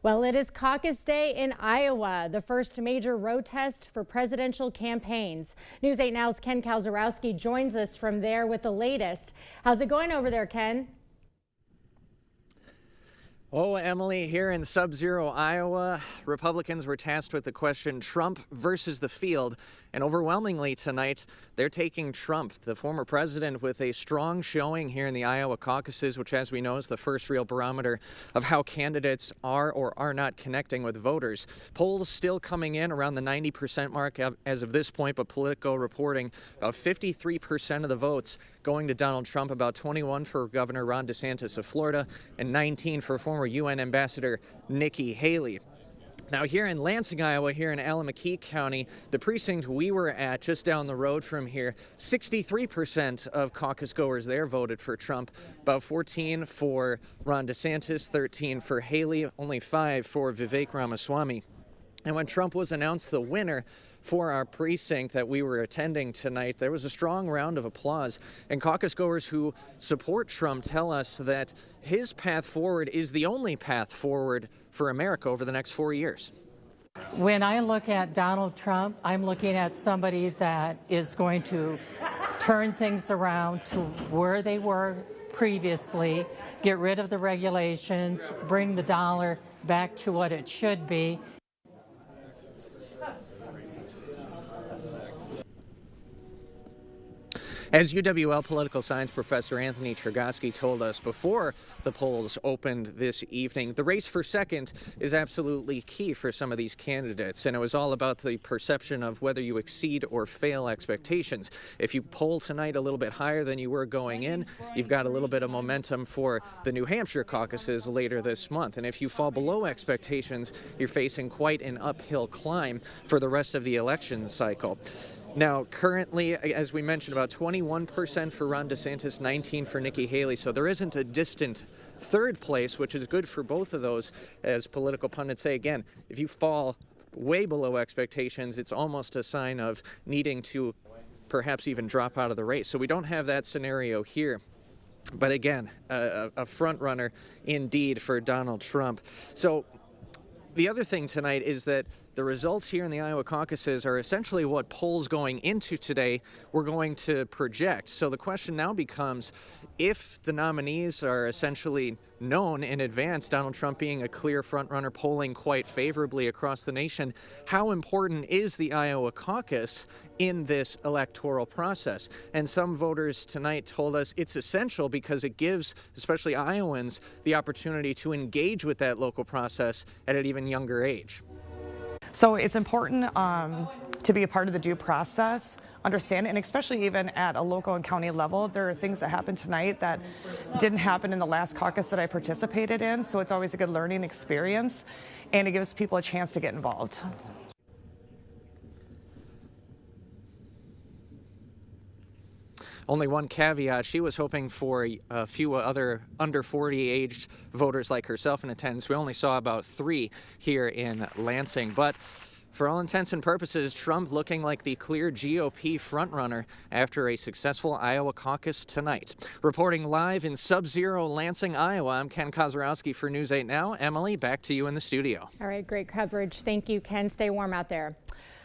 Well, it is caucus day in Iowa, the first major road test for presidential campaigns. News 8 Now's Ken Kalzarowski joins us from there with the latest. How's it going over there, Ken? Oh, Emily, here in sub-zero Iowa, Republicans were tasked with the question Trump versus the field. And overwhelmingly tonight, they're taking Trump, the former president, with a strong showing here in the Iowa caucuses, which, as we know, is the first real barometer of how candidates are or are not connecting with voters. Polls still coming in around the 90% mark as of this point, but Politico reporting about 53% of the votes going to Donald Trump, about 21 for Governor Ron DeSantis of Florida, and 19 for former UN Ambassador Nikki Haley. Now, here in Lansing, Iowa, here in Allamakee County, the precinct we were at just down the road from here, 63% of caucus goers there voted for Trump, about 14 for Ron DeSantis, 13 for Haley, only 5 for Vivek Ramaswamy. And when Trump was announced the winner for our precinct that we were attending tonight, there was a strong round of applause. And caucus goers who support Trump tell us that his path forward is the only path forward for America over the next 4 years. When I look at Donald Trump, I'm looking at somebody that is going to turn things around to where they were previously, get rid of the regulations, bring the dollar back to what it should be. As UWL political science professor Anthony Chergosky told us before the polls opened this evening, the race for second is absolutely key for some of these candidates, and it was all about the perception of whether you exceed or fail expectations. If you poll tonight a little bit higher than you were going in, you've got a little bit of momentum for the New Hampshire caucuses later this month, and if you fall below expectations, you're facing quite an uphill climb for the rest of the election cycle. Now, currently, as we mentioned, about 21% for Ron DeSantis, 19% for Nikki Haley. So there isn't a distant third place, which is good for both of those. As political pundits say, again, if you fall way below expectations, it's almost a sign of needing to perhaps even drop out of the race. So we don't have that scenario here. But again, a front runner indeed for Donald Trump. So the other thing tonight is that the results here in the Iowa caucuses are essentially what polls going into today were going to project. So the question now becomes, if the nominees are essentially known in advance, Donald Trump being a clear frontrunner, polling quite favorably across the nation, how important is the Iowa caucus in this electoral process? And some voters tonight told us it's essential because it gives, especially Iowans, the opportunity to engage with that local process at an even younger age. So it's important to be a part of the due process, understand, and especially even at a local and county level, there are things that happened tonight that didn't happen in the last caucus that I participated in. So it's always a good learning experience, and it gives people a chance to get involved. Only one caveat, she was hoping for a few other under 40 aged voters like herself in attendance. We only saw about 3 here in Lansing, but for all intents and purposes, Trump looking like the clear GOP frontrunner after a successful Iowa caucus tonight. Reporting live in sub-zero Lansing, Iowa, I'm Ken Kalzarowski for News 8 Now. Emily, back to you in the studio. All right, great coverage. Thank you, Ken. Stay warm out there.